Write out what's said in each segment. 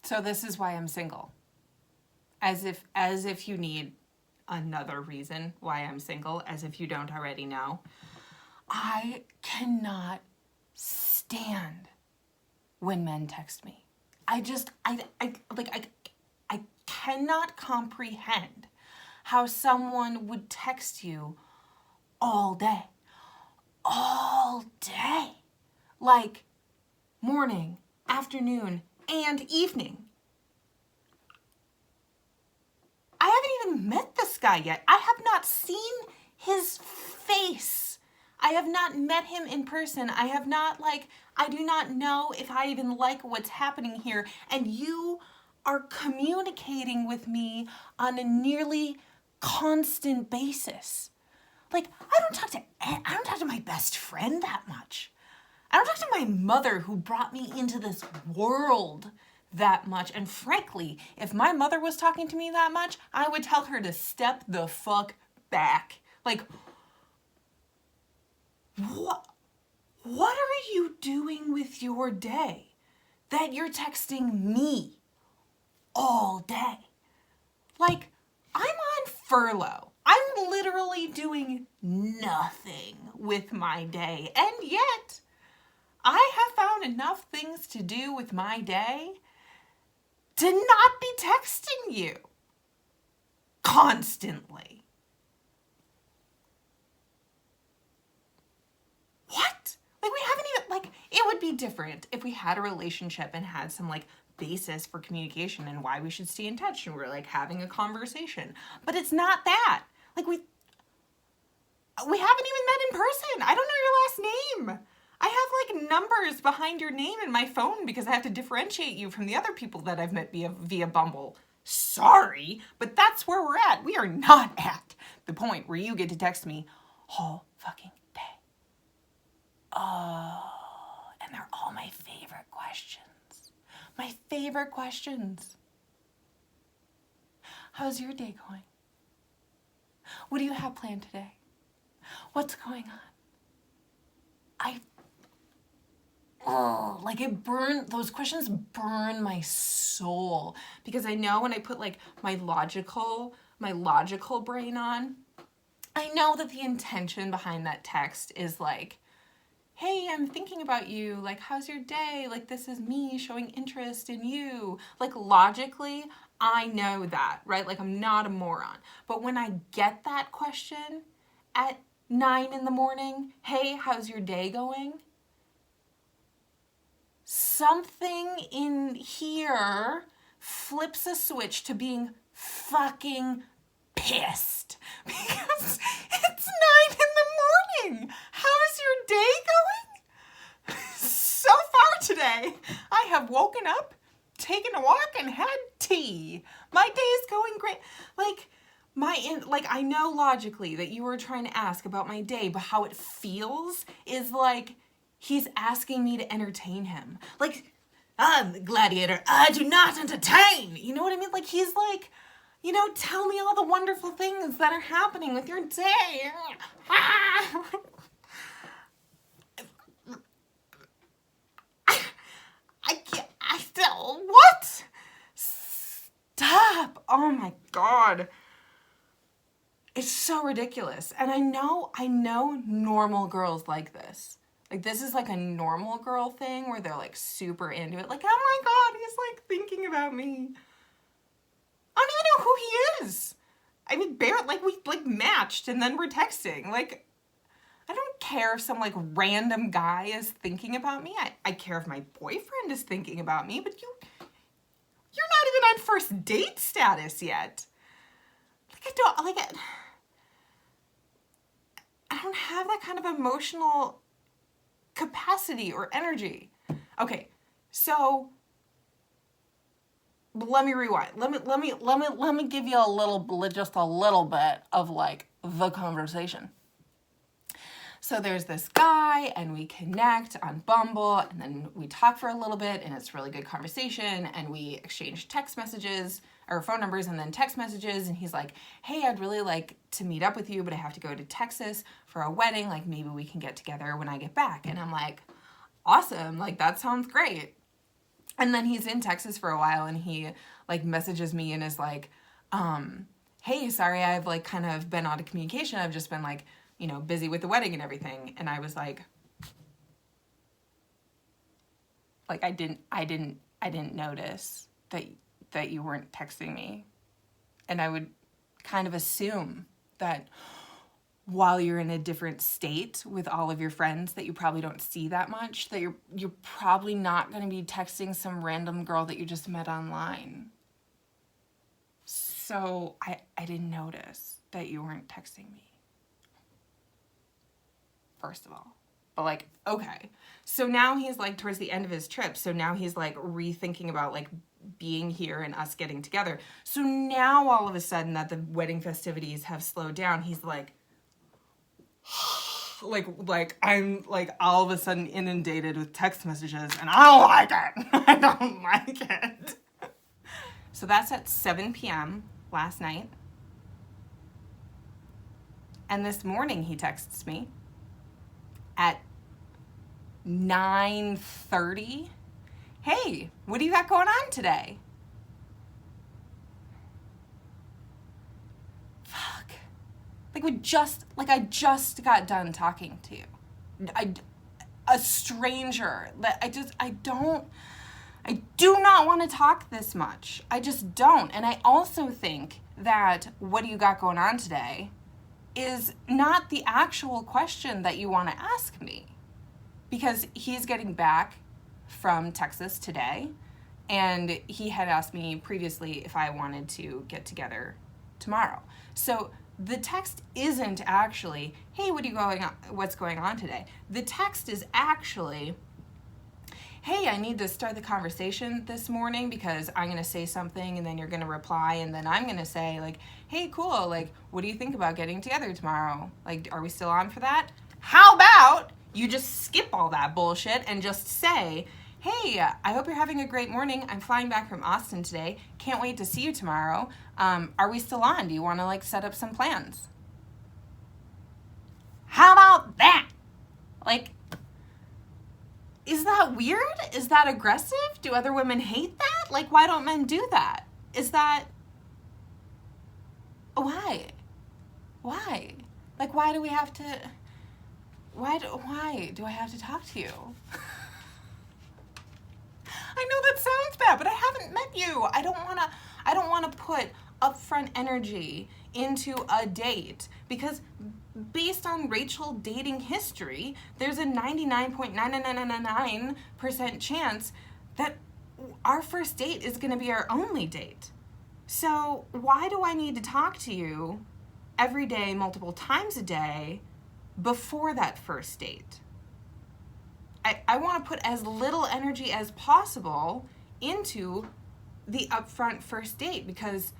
So this is why I'm single. As if you need another reason why I'm single, as if you don't already know. I cannot stand when men text me. I cannot comprehend how someone would text you all day. All day. Like morning, afternoon, and evening. I haven't even met this guy yet. I have not seen his face. I have not met him in person. I do not know if I even like what's happening here. And you are communicating with me on a nearly constant basis. Like, I don't talk to my best friend that much. I don't talk to my mother who brought me into this world that much. And frankly, if my mother was talking to me that much, I would tell her to step the fuck back. Like, what are you doing with your day that you're texting me all day? Like, I'm on furlough. I'm literally doing nothing with my day. And yet, I have found enough things to do with my day to not be texting you constantly. What? Like, we haven't even, like, it would be different if we had a relationship and had some, like, basis for communication and why we should stay in touch and we're, like, having a conversation. But it's not that. Like, we haven't even met in person. I don't know your last name. I have, like, numbers behind your name in my phone because I have to differentiate you from the other people that I've met via Bumble. Sorry, but that's where we're at. We are not at the point where you get to text me all fucking day. Oh, and they're all my favorite questions. My favorite questions. How's your day going? What do you have planned today? What's going on? Those questions burn my soul because I know when I put like my logical brain on, I know that the intention behind that text is like, hey, I'm thinking about you. Like, how's your day? Like, this is me showing interest in you. Like, logically, I know that, right? Like, I'm not a moron. But when I get that question at 9 a.m, hey, how's your day going? Something in here flips a switch to being fucking pissed because it's 9 a.m. How's your day going? So far today, I have woken up, taken a walk, and had tea. My day is going great. I know logically that you were trying to ask about my day, but how it feels is like he's asking me to entertain him. Like, I'm the gladiator. I do not entertain. You know what I mean? Like, he's like, tell me all the wonderful things that are happening with your day. What? Stop. Oh my God. It's so ridiculous. And I know normal girls like this. Like, this is like a normal girl thing where they're like super into it. Like, oh my God, he's like thinking about me. I don't even know who he is. I mean, we like matched and then we're texting. Like, I don't care if some like random guy is thinking about me. I care if my boyfriend is thinking about me, but you're not even on first date status yet. Like, I don't have that kind of emotional capacity or energy. Okay, so let me rewind. Let me give you just a little bit of like the conversation. So there's this guy and we connect on Bumble and then we talk for a little bit and it's really good conversation and we exchange text messages or phone numbers and then text messages and he's like, hey, I'd really like to meet up with you, but I have to go to Texas for a wedding. Like, maybe we can get together when I get back. And I'm like, awesome. Like, that sounds great. And then he's in Texas for a while, and he like messages me and is like, hey, sorry, I've like kind of been out of communication. I've just been like, you know, busy with the wedding and everything. And I was like I didn't notice that you weren't texting me. And I would kind of assume that while you're in a different state with all of your friends that you probably don't see that much, that you're probably not going to be texting some random girl that you just met online. So I didn't notice that you weren't texting me, first of all. But like, okay. So now he's like towards the end of his trip. So now he's like rethinking about like being here and us getting together. So now all of a sudden that the wedding festivities have slowed down, he's like I'm like all of a sudden inundated with text messages, and I don't like it. I don't like it. So that's at 7 p.m. last night. And this morning he texts me at 9:30. Hey, what do you got going on today? Fuck. I just got done talking to you. A stranger that I do not want to talk this much. I just don't. And I also think that what do you got going on today is not the actual question that you want to ask me. Because he's getting back from Texas today, and he had asked me previously if I wanted to get together tomorrow. So the text isn't actually, hey, what's going on today? The text is actually, hey, I need to start the conversation this morning because I'm going to say something and then you're going to reply, and then I'm going to say like, hey, cool, like, what do you think about getting together tomorrow? Like, are we still on for that? How about you just skip all that bullshit and just say, hey, I hope you're having a great morning. I'm flying back from Austin today. Can't wait to see you tomorrow. Are we still on? Do you want to like set up some plans? How about that? Like, is that weird? Is that aggressive? Do other women hate that? Like, why don't men do that? Is that, why? Like, why do we have to, why do I have to talk to you? I know that sounds bad, but I haven't met you. I don't want to put upfront energy into a date because based on Rachel dating history, there's a 99.9999% chance that our first date is going to be our only date. So why do I need to talk to you every day, multiple times a day before that first date? I want to put as little energy as possible into the upfront first date because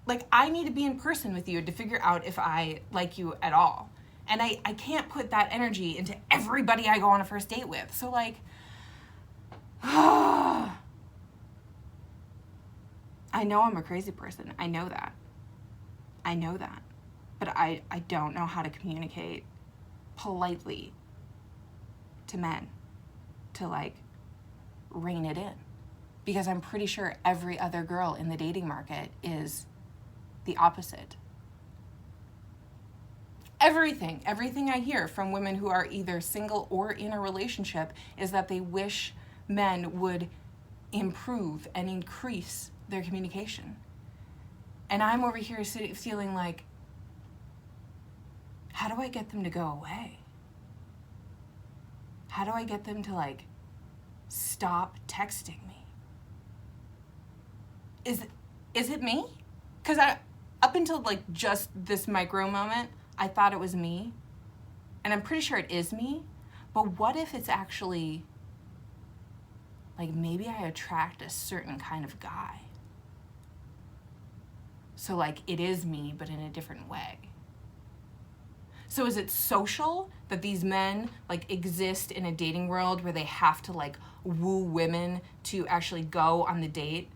like I need to be in person with you to figure out if I like you at all. And I can't put that energy into everybody I go on a first date with. So like, I know I'm a crazy person. I know that. But I don't know how to communicate politely to men to like rein it in, because I'm pretty sure every other girl in the dating market is the opposite. Everything I hear from women who are either single or in a relationship is that they wish men would improve and increase their communication. And I'm over here feeling like, how do I get them to go away? How do I get them to like stop texting me? Is it me? Because up until like just this micro moment, I thought it was me. And I'm pretty sure it is me. But what if it's actually like maybe I attract a certain kind of guy? So like it is me, but in a different way. So is it social that these men like exist in a dating world where they have to like woo women to actually go on the date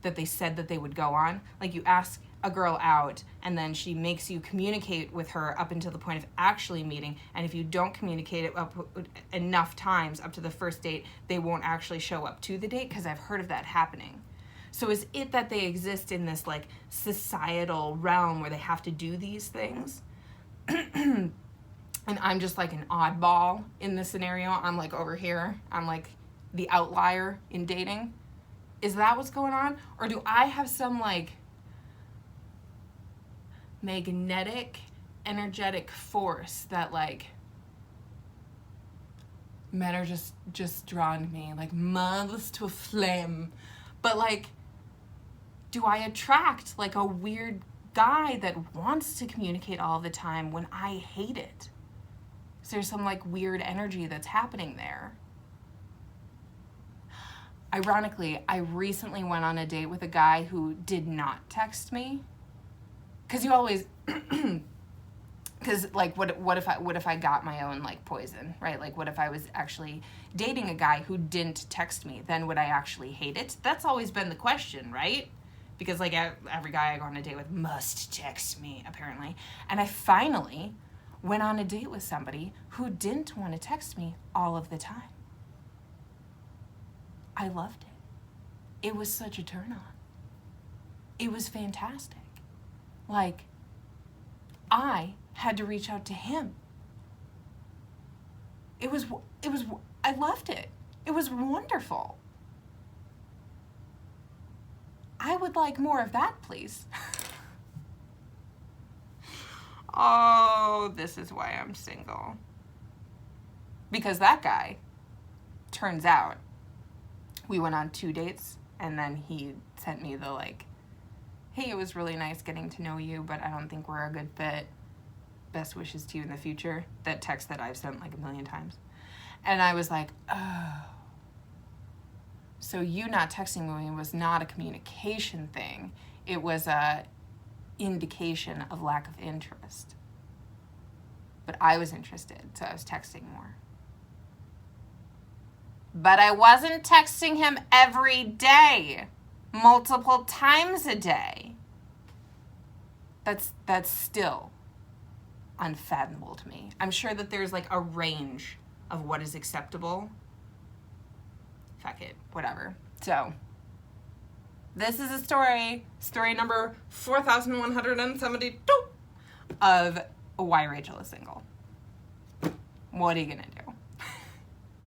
that they said that they would go on? Like you ask a girl out and then she makes you communicate with her up until the point of actually meeting, and if you don't communicate it up enough times up to the first date, they won't actually show up to the date, because I've heard of that happening. So is it that they exist in this like societal realm where they have to do these things? And I'm just like an oddball in this scenario. I'm like over here. I'm like the outlier in dating. Is that what's going on? Or do I have some like magnetic, energetic force that like men are just drawn to me like moths to a flame? But like, do I attract like a weird guy that wants to communicate all the time when I hate it? Is there some like weird energy that's happening there? Ironically, I recently went on a date with a guy who did not text me. Cause you always, cause like what if I got my own like poison, right? Like what if I was actually dating a guy who didn't text me? Then would I actually hate it? That's always been the question, right? Because like every guy I go on a date with must text me, apparently. And I finally went on a date with somebody who didn't want to text me all of the time. I loved it. It was such a turn on. It was fantastic. Like, I had to reach out to him. I loved it. It was wonderful. I would like more of that, please. Oh, this is why I'm single. Because that guy, turns out, we went on 2 dates, and then he sent me the like, hey, it was really nice getting to know you, but I don't think we're a good fit. Best wishes to you in the future. That text that I've sent like a million times. And I was like, oh. So you not texting me was not a communication thing. It was a indication of lack of interest. But I was interested, so I was texting more. But I wasn't texting him every day, multiple times a day. That's still unfathomable to me. I'm sure that there's like a range of what is acceptable. Fuck it, whatever. So, this is a story number 4172 of why Rachel is single. What are you gonna do?